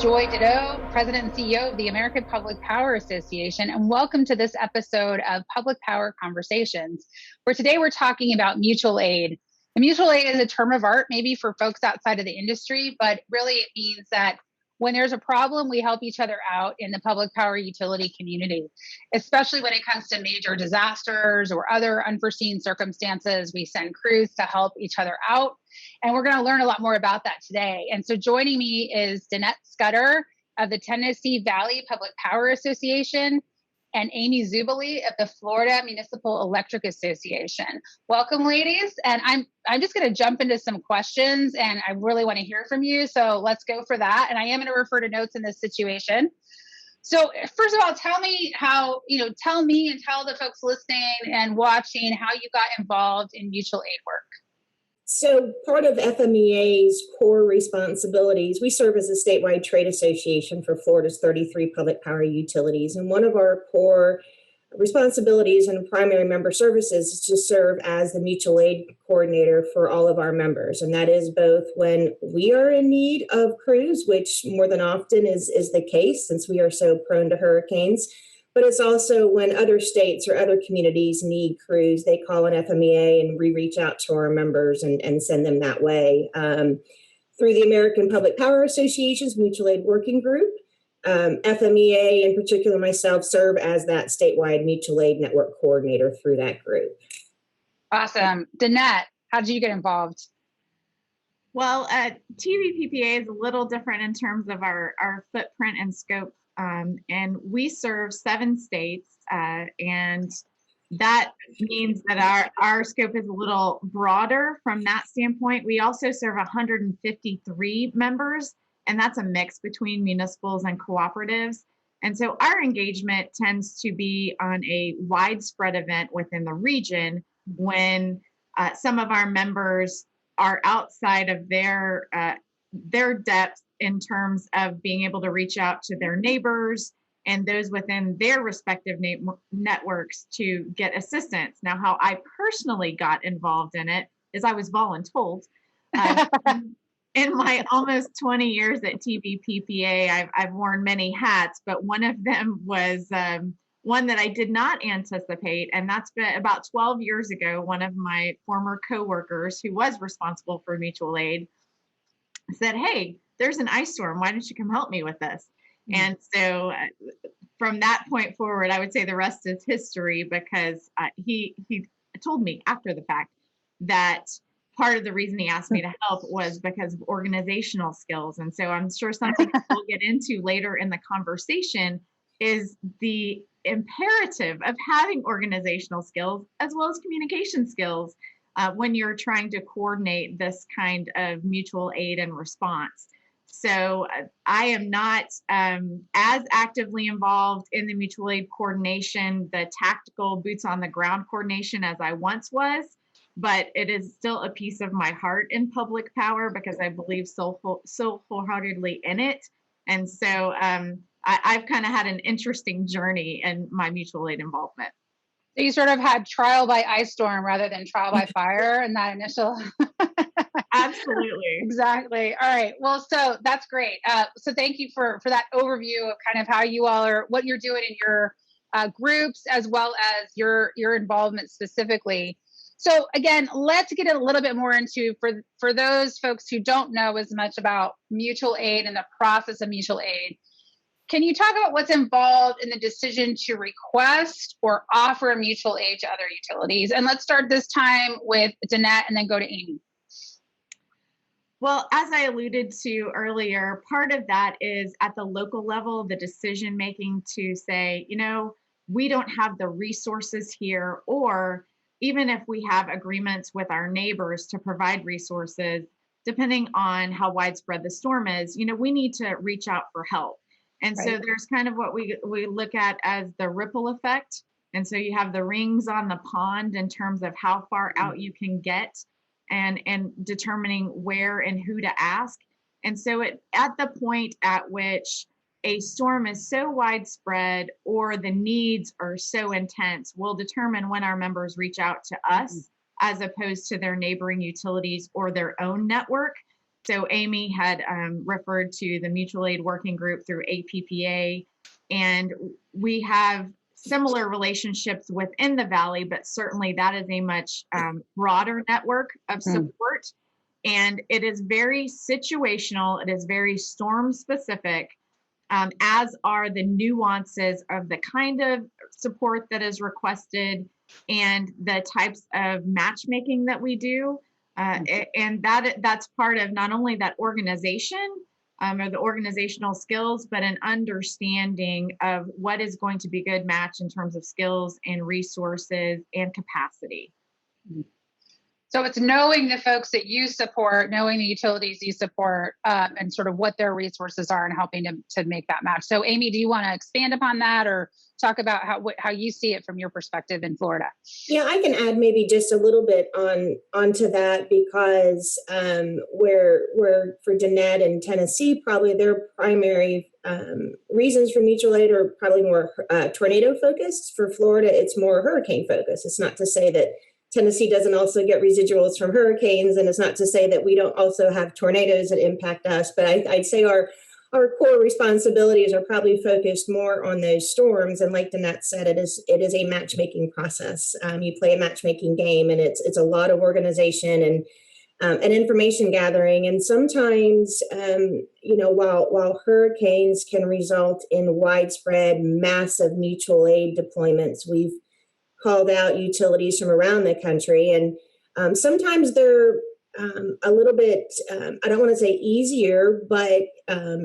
Joy Ditto, President and CEO of the American Public Power Association, and welcome to this episode of Public Power Conversations, where today we're talking about mutual aid. And mutual aid is a term of art, maybe for folks outside of the industry, but really it means that when there's a problem, we help each other out in the public power utility community, especially when it comes to major disasters or other unforeseen circumstances. We send crews to help each other out. And we're going to learn a lot more about that today. And so joining me is Danette Scudder of the Tennessee Valley Public Power Association and Amy Zubaly of the Florida Municipal Electric Association. Welcome, ladies. And I'm just going to jump into some questions, and I really want to hear from you. So let's go for that. And I am going to refer to notes in this situation. So first of all, tell me tell me and tell the folks listening and watching how you got involved in mutual aid work. So part of FMEA's core responsibilities, we serve as a statewide trade association for Florida's 33 public power utilities. And one of our core responsibilities and primary member services is to serve as the mutual aid coordinator for all of our members. And that is both when we are in need of crews, which more than often is the case since we are so prone to hurricanes. But it's also when other states or other communities need crews, they call an FMEA and we reach out to our members and send them that way. Through the American Public Power Association's Mutual Aid Working Group, FMEA, in particular myself, serve as that statewide mutual aid network coordinator through that group. Awesome. Danette, how did you get involved? Well, TVPPA is a little different in terms of our footprint and scope. And we serve 7 states, and that means that our scope is a little broader from that standpoint. We also serve 153 members, and that's a mix between municipals and cooperatives. And so our engagement tends to be on a widespread event within the region when some of our members are outside of their depth in terms of being able to reach out to their neighbors and those within their respective networks to get assistance. Now, how I personally got involved in it is I was voluntold. In my almost 20 years at TVPPA, I've worn many hats, but one of them was one that I did not anticipate, and that's been about 12 years ago. One of my former coworkers who was responsible for mutual aid said, "Hey, there's an ice storm. Why don't you come help me with this?" Mm-hmm. And so from that point forward, I would say the rest is history, because he told me after the fact that part of the reason he asked me to help was because of organizational skills. And so I'm sure something we'll get into later in the conversation is the imperative of having organizational skills as well as communication skills when you're trying to coordinate this kind of mutual aid and response. So I am not as actively involved in the mutual aid coordination, the tactical boots on the ground coordination as I once was, but it is still a piece of my heart in public power because I believe so wholeheartedly in it. And so I've kind of had an interesting journey in my mutual aid involvement. So you sort of had trial by ice storm rather than trial by fire in that initial. Absolutely. Exactly. All right. Well, so that's great. So thank you for that overview of kind of how you all are, what you're doing in your groups, as well as your involvement specifically. So again, let's get a little bit more into, for those folks who don't know as much about mutual aid and the process of mutual aid. Can you talk about what's involved in the decision to request or offer mutual aid to other utilities? And let's start this time with Danette and then go to Amy. Well, as I alluded to earlier, part of that is at the local level, the decision making to say, we don't have the resources here, or even if we have agreements with our neighbors to provide resources, depending on how widespread the storm is, we need to reach out for help. And right. So there's kind of what we look at as the ripple effect. And so you have the rings on the pond in terms of how far out you can get and determining where and who to ask. And so at the point at which a storm is so widespread or the needs are so intense, will determine when our members reach out to us as opposed to their neighboring utilities or their own network. So Amy had referred to the mutual aid working group through APPA, and we have similar relationships within the Valley, but certainly that is a much broader network of support. And it is very situational. It is very storm specific, as are the nuances of the kind of support that is requested and the types of matchmaking that we do. And that's part of not only that organization or the organizational skills, but an understanding of what is going to be a good match in terms of skills and resources and capacity. So it's knowing the folks that you support, knowing the utilities you support, and sort of what their resources are and helping to make that match. So Amy, do you want to expand upon that or talk about how you see it from your perspective in Florida? Yeah, I can add maybe just a little bit onto that, because where for Danette and Tennessee, probably their primary reasons for mutual aid are probably more tornado focused. For Florida, it's more hurricane focused. It's not to say that Tennessee doesn't also get residuals from hurricanes, and it's not to say that we don't also have tornadoes that impact us, but I'd say our core responsibilities are probably focused more on those storms. And like Danette said, it is a matchmaking process. You play a matchmaking game, and it's a lot of organization and information gathering. And sometimes, while hurricanes can result in widespread, massive mutual aid deployments, we've called out utilities from around the country, and sometimes they're a little bit, I don't want to say easier, but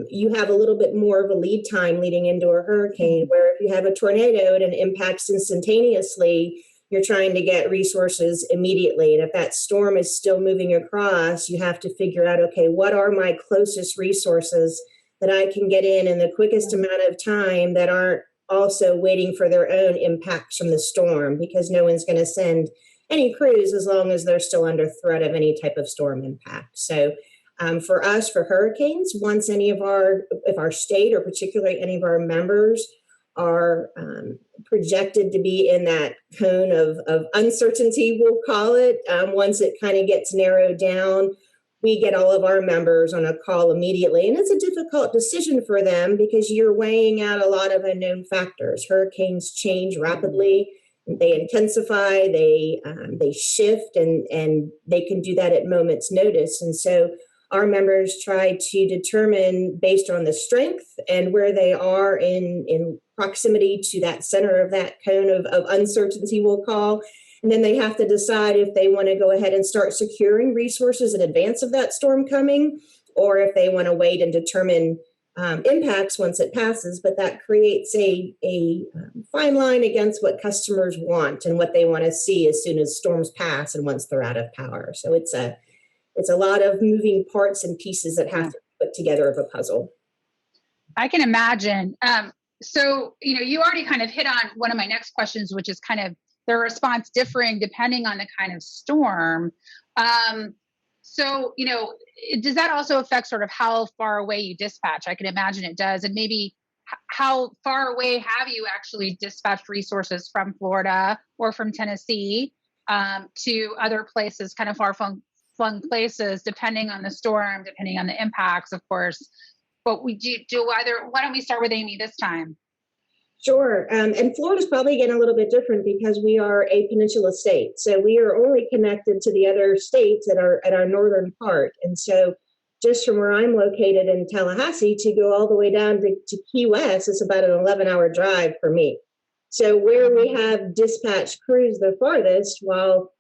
you have a little bit more of a lead time leading into a hurricane, where if you have a tornado and it impacts instantaneously, you're trying to get resources immediately. And if that storm is still moving across, you have to figure out, okay, what are my closest resources that I can get in the quickest amount of time that aren't also waiting for their own impacts from the storm, because no one's going to send any crews as long as they're still under threat of any type of storm impact. So for us, for hurricanes, once if our state or particularly any of our members are projected to be in that cone of uncertainty, we'll call it, once it kind of gets narrowed down, we get all of our members on a call immediately. And it's a difficult decision for them because you're weighing out a lot of unknown factors. Hurricanes change rapidly. They intensify, they shift, and they can do that at moment's notice. And so our members try to determine, based on the strength and where they are in proximity to that center of that cone of uncertainty, we'll call. And then they have to decide if they want to go ahead and start securing resources in advance of that storm coming, or if they want to wait and determine impacts once it passes. But that creates a fine line against what customers want and what they want to see as soon as storms pass and once they're out of power. So it's a lot of moving parts and pieces that have to be put together of a puzzle. I can imagine. So, you already kind of hit on one of my next questions, which is kind of their response differing depending on the kind of storm. So, does that also affect sort of how far away you dispatch? I can imagine it does. And maybe how far away have you actually dispatched resources from Florida or from Tennessee to other places, kind of far-flung places, depending on the storm, depending on the impacts, of course. But we do either. Why don't we start with Amy this time? Sure. And Florida's probably getting a little bit different because we are a peninsula state. So we are only connected to the other states at our northern part. And so just from where I'm located in Tallahassee to go all the way down to Key West, it's about an 11-hour drive for me. So where we have dispatched crews the farthest, while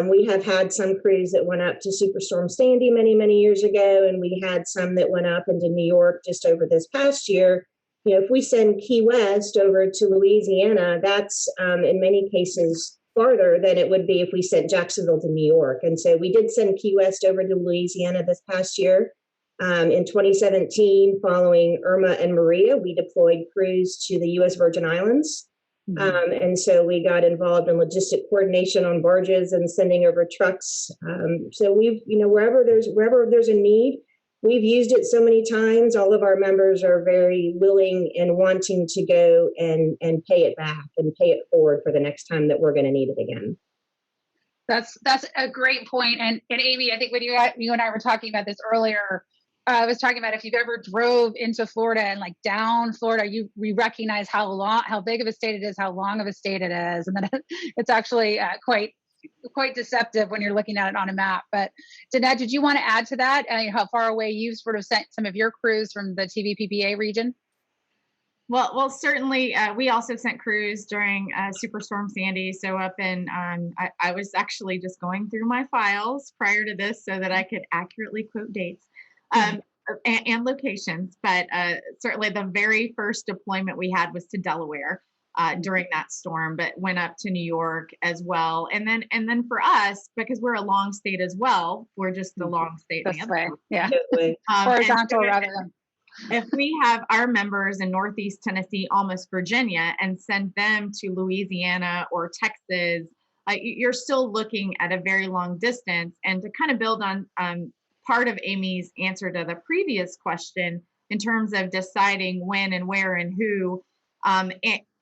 we have had some crews that went up to Superstorm Sandy many, many years ago, and we had some that went up into New York just over this past year. If we send Key West over to Louisiana, that's in many cases farther than it would be if we sent Jacksonville to New York. And so we did send Key West over to Louisiana this past year. In 2017, following Irma and Maria, we deployed crews to the U.S. Virgin Islands. And so we got involved in logistic coordination on barges and sending over trucks. So we've, wherever there's a need, we've used it so many times. All of our members are very willing and wanting to go and pay it back and pay it forward for the next time that we're going to need it again. That's a great point. And Amy, I think when you and I were talking about this earlier, I was talking about if you've ever drove into Florida and like down Florida, we recognize how big of a state it is, how long of a state it is, and then it's actually quite deceptive when you're looking at it on a map. But Danette, did you want to add to that? How far away you've sort of sent some of your crews from the TVPPA region? Well, certainly we also sent crews during Superstorm Sandy. So up in, I was actually just going through my files prior to this so that I could accurately quote dates and locations. But certainly the very first deployment we had was to Delaware during that storm, but went up to New York as well. And then for us, because we're a long state as well, we're just the long state. This way, yeah. Horizontal rather than. If we have our members in Northeast Tennessee, almost Virginia, and send them to Louisiana or Texas, you're still looking at a very long distance. And to kind of build on part of Amy's answer to the previous question, in terms of deciding when and where and who, and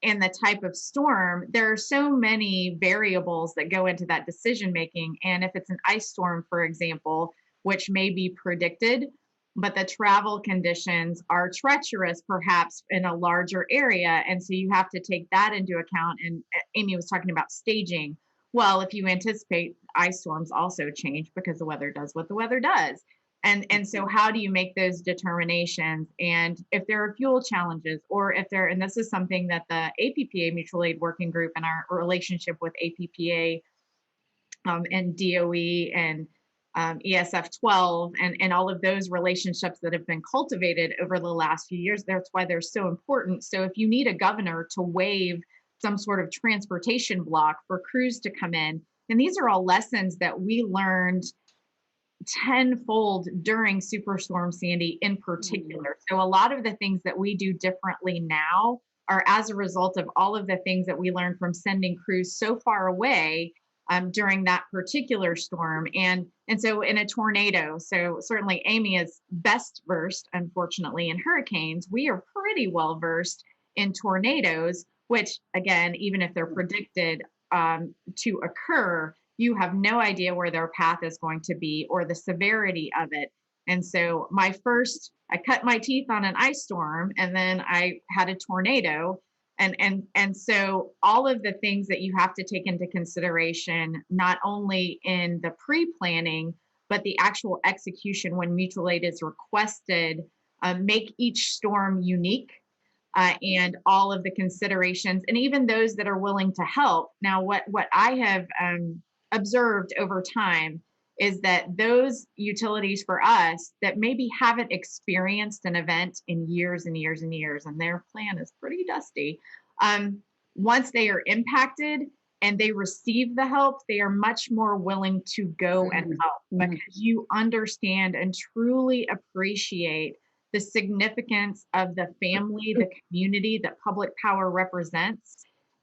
the type of storm, there are so many variables that go into that decision making. And if it's an ice storm, for example, which may be predicted, but the travel conditions are treacherous, perhaps in a larger area. And so you have to take that into account. And Amy was talking about staging. Well, if you anticipate, ice storms also change because the weather does what the weather does. And so how do you make those determinations? And if there are fuel challenges, or if there, and this is something that the APPA Mutual Aid Working Group and our relationship with APPA and DOE and ESF 12 and all of those relationships that have been cultivated over the last few years. That's why they're so important. So if you need a governor to waive some sort of transportation block for crews to come in, and these are all lessons that we learned tenfold during Superstorm Sandy in particular. So a lot of the things that we do differently now are as a result of all of the things that we learned from sending crews so far away during that particular storm. And so in a tornado, so certainly Amy is best versed, unfortunately, in hurricanes. We are pretty well versed in tornadoes, which again, even if they're predicted to occur, you have no idea where their path is going to be or the severity of it. And so I cut my teeth on an ice storm, and then I had a tornado. And so all of the things that you have to take into consideration, not only in the pre-planning, but the actual execution when mutual aid is requested, make each storm unique, and all of the considerations, and even those that are willing to help. Now, what I have observed over time is that those utilities for us that maybe haven't experienced an event in years and years and years, and their plan is pretty dusty, once they are impacted and they receive the help, they are much more willing to go and help because you understand and truly appreciate the significance of the family, the community that public power represents,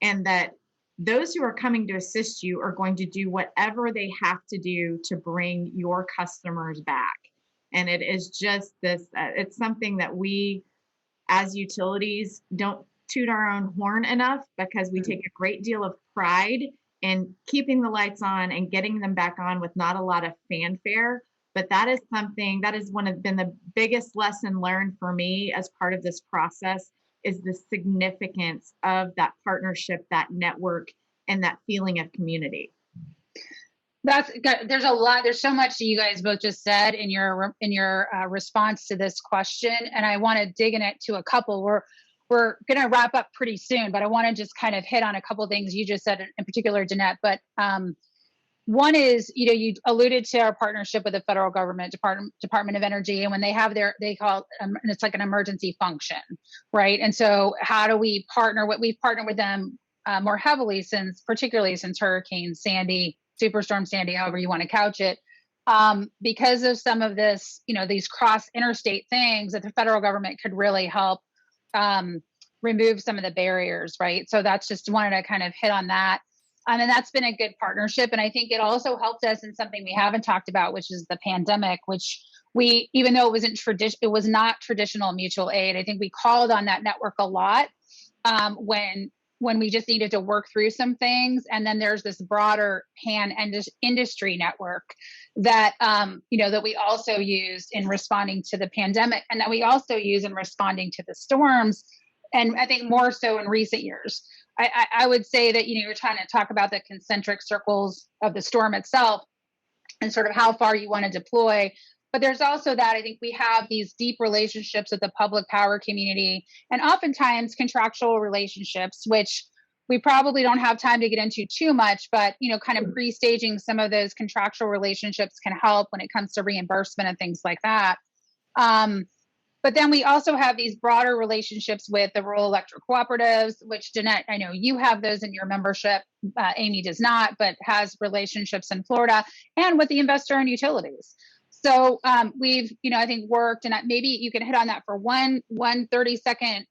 and that those who are coming to assist you are going to do whatever they have to do to bring your customers back. And it is just this, it's something that we as utilities don't toot our own horn enough, because we take a great deal of pride in keeping the lights on and getting them back on with not a lot of fanfare. But that is something that has been the biggest lesson learned for me as part of this process, is the significance of that partnership, that network, and that feeling of community. There's a lot. There's so much that you guys both just said in your response to this question, and I want to dig in it to a couple. We're going to wrap up pretty soon, but I want to just kind of hit on a couple of things you just said, in particular, Danette. But one is, you alluded to our partnership with the federal government, Department of Energy, and when they have they call it, it's like an emergency function, right? And so how do we partner? We've partnered with them more heavily particularly since Hurricane Sandy, Superstorm Sandy, however you want to couch it, because of some of this, these cross interstate things that the federal government could really help remove some of the barriers, right? So that's just wanted to kind of hit on that. And that's been a good partnership. And I think it also helped us in something we haven't talked about, which is the pandemic, which even though it was not traditional mutual aid, I think we called on that network a lot when when we just needed to work through some things. And then there's this broader industry network that, that we also used in responding to the pandemic, and that we also use in responding to the storms. And I think more so in recent years. I would say that, you're trying to talk about the concentric circles of the storm itself and sort of how far you want to deploy. But there's also that I think we have these deep relationships with the public power community, and oftentimes contractual relationships, which we probably don't have time to get into too much, but, kind of pre-staging some of those contractual relationships can help when it comes to reimbursement and things like that. But then we also have these broader relationships with the rural electric cooperatives, which Danette, I know you have those in your membership. Amy does not, but has relationships in Florida, and with the investor-owned utilities. So we've, I think worked, and maybe you can hit on that for one 30-second,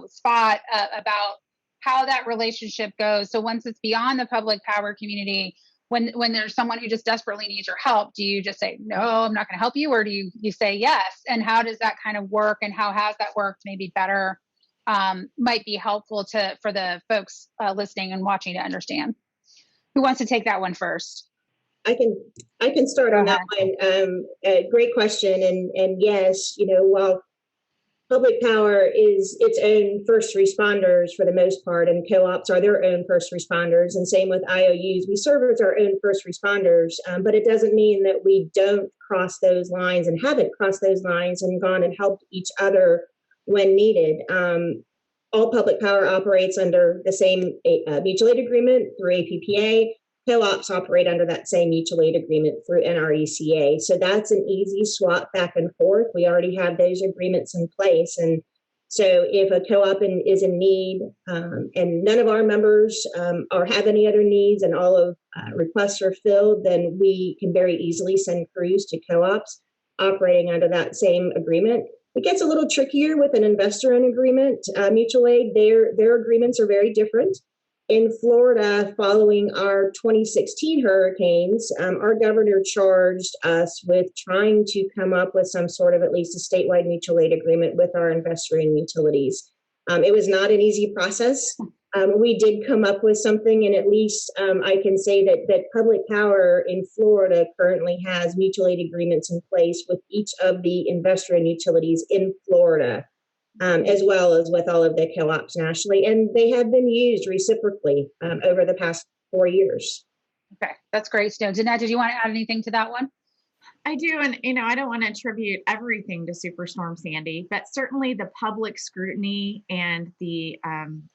spot about how that relationship goes. So once it's beyond the public power community, when there's someone who just desperately needs your help, do you just say, no, I'm not going to help you? Or do you say yes? And how does that kind of work? And how has that worked maybe better? Might be helpful for the folks listening and watching to understand. Who wants to take that one first? I can start on that one. Great question. And yes, while public power is its own first responders for the most part, and co-ops are their own first responders, and same with IOUs. We serve as our own first responders, but it doesn't mean that we don't cross those lines and haven't crossed those lines and gone and helped each other when needed. All public power operates under the same mutual aid agreement through APPA. Co-ops operate under that same mutual aid agreement through NRECA. So that's an easy swap back and forth. We already have those agreements in place. And so if a co-op is in need, and none of our members or have any other needs, and all of requests are filled, then we can very easily send crews to co-ops operating under that same agreement. It gets a little trickier with an investor-owned agreement. Mutual aid, their agreements are very different. In Florida, following our 2016 hurricanes, our governor charged us with trying to come up with some sort of at least a statewide mutual aid agreement with our investor-owned utilities. It was not an easy process. We did come up with something, and at least I can say that public power in Florida currently has mutual aid agreements in place with each of the investor-owned utilities in Florida. As well as with all of the co-ops nationally. And they have been used reciprocally over the past 4 years. Okay, that's great. So, Danette, did you want to add anything to that one? I do. And, I don't want to attribute everything to Superstorm Sandy, but certainly the public scrutiny and the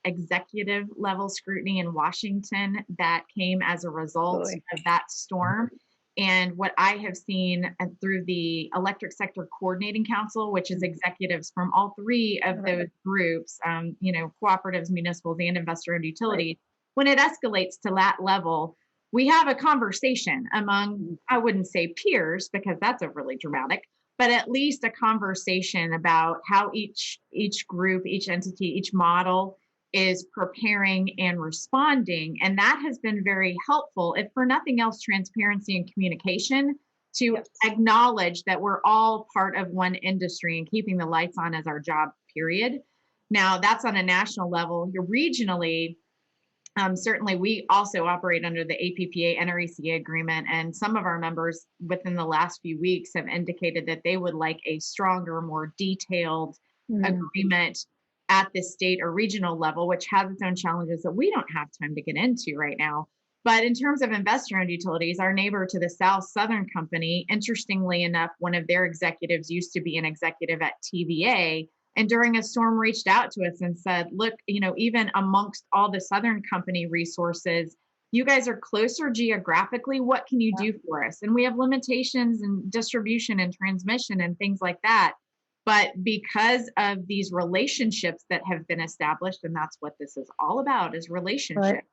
executive level scrutiny in Washington that came as a result of that storm. And what I have seen through the Electric Sector Coordinating Council, which is executives from all three of those groups, cooperatives, municipals, and investor-owned utilities, when it escalates to that level, we have a conversation among, I wouldn't say peers, because that's overly dramatic, but at least a conversation about how each group, each entity, each model is preparing and responding. And that has been very helpful, if for nothing else, transparency and communication to acknowledge that we're all part of one industry and keeping the lights on as our job, period. Now, that's on a national level. Regionally, certainly we also operate under the APPA NRECA agreement, and some of our members within the last few weeks have indicated that they would like a stronger, more detailed agreement at the state or regional level, which has its own challenges that we don't have time to get into right now. But in terms of investor-owned utilities, our neighbor to the south, Southern Company, interestingly enough, one of their executives used to be an executive at TVA, and during a storm reached out to us and said, look, even amongst all the Southern Company resources, you guys are closer geographically. What can you do for us? And we have limitations in distribution and transmission and things like that. But because of these relationships that have been established, and that's what this is all about, is relationships,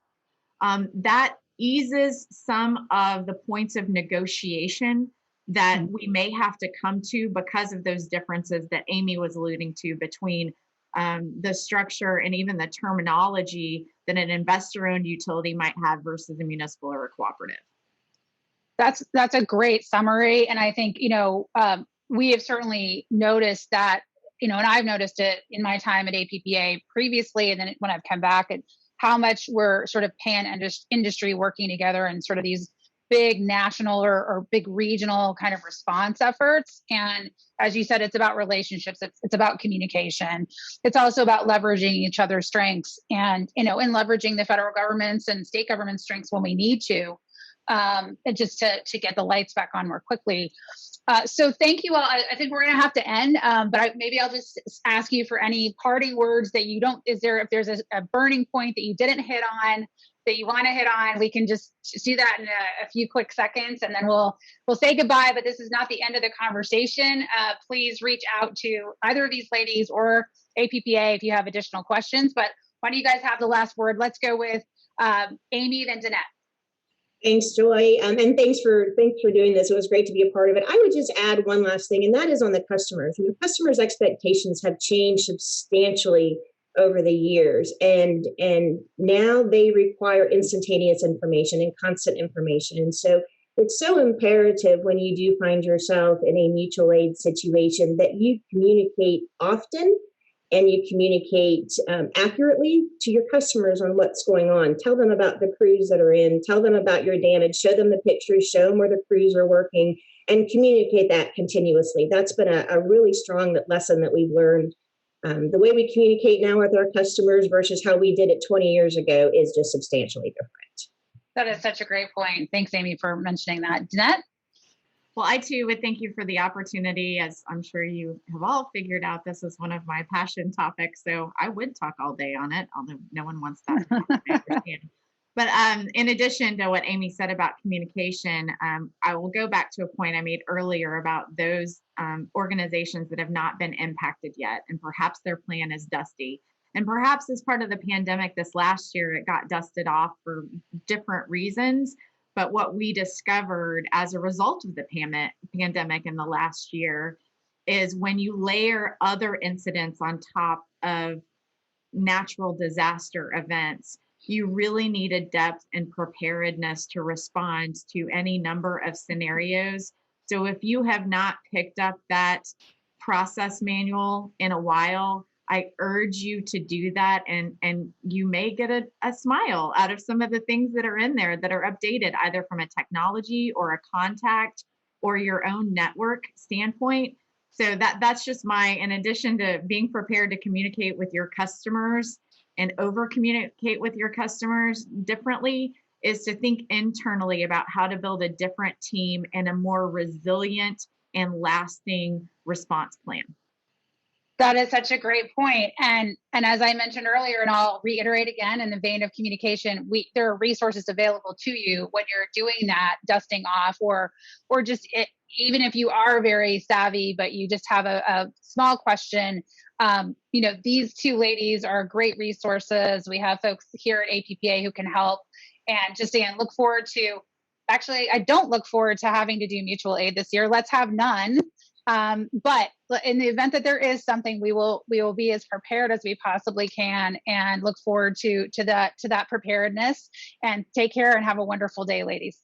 that eases some of the points of negotiation that we may have to come to because of those differences that Amy was alluding to between the structure and even the terminology that an investor-owned utility might have versus a municipal or a cooperative. That's a great summary. And I think, we have certainly noticed that, and I've noticed it in my time at APPA previously, and then when I've come back, how much we're sort of industry working together and sort of these big national or big regional kind of response efforts. And as you said, it's about relationships. It's about communication. It's also about leveraging each other's strengths and, and leveraging the federal government's and state government strengths when we need to, and just to get the lights back on more quickly. So thank you all. I think we're going to have to end, but maybe I'll just ask you for any parting words that you don't, if there's a burning point that you didn't hit on, that you want to hit on, we can just do that in a few quick seconds, and then we'll say goodbye. But this is not the end of the conversation. Please reach out to either of these ladies or APPA if you have additional questions. But why don't you guys have the last word? Let's go with Amy, then Danette. Thanks, Joy, and thanks for doing this. It was great to be a part of it. I would just add one last thing, and that is on the customers. The customers' expectations have changed substantially over the years, and now they require instantaneous information and constant information. And so it's so imperative when you do find yourself in a mutual aid situation that you communicate often and you communicate accurately to your customers on what's going on. Tell them about the crews that are in, tell them about your damage, show them the pictures, show them where the crews are working, and communicate that continuously. That's been a really strong lesson that we've learned. The way we communicate now with our customers versus how we did it 20 years ago is just substantially different. That is such a great point. Thanks, Amy, for mentioning that. Danette? Well, I too would thank you for the opportunity. As I'm sure you have all figured out, this is one of my passion topics, so I would talk all day on it, although no one wants that. I understand. But in addition to what Amy said about communication, I will go back to a point I made earlier about those organizations that have not been impacted yet, and perhaps their plan is dusty. And perhaps as part of the pandemic this last year, it got dusted off for different reasons. But what we discovered as a result of the pandemic in the last year is when you layer other incidents on top of natural disaster events, you really need a depth and preparedness to respond to any number of scenarios. So if you have not picked up that process manual in a while, I urge you to do that, and you may get a smile out of some of the things that are in there that are updated either from a technology or a contact or your own network standpoint. So that's just in addition to being prepared to communicate with your customers and over communicate with your customers differently, is to think internally about how to build a different team and a more resilient and lasting response plan. That is such a great point. And as I mentioned earlier, and I'll reiterate again, in the vein of communication, there are resources available to you when you're doing that dusting off, or just even if you are very savvy, but you just have a small question. These two ladies are great resources. We have folks here at APPA who can help. And just again, I don't look forward to having to do mutual aid this year. Let's have none. But in the event that there is something, we will be as prepared as we possibly can, and look forward to that preparedness. And take care and have a wonderful day, ladies.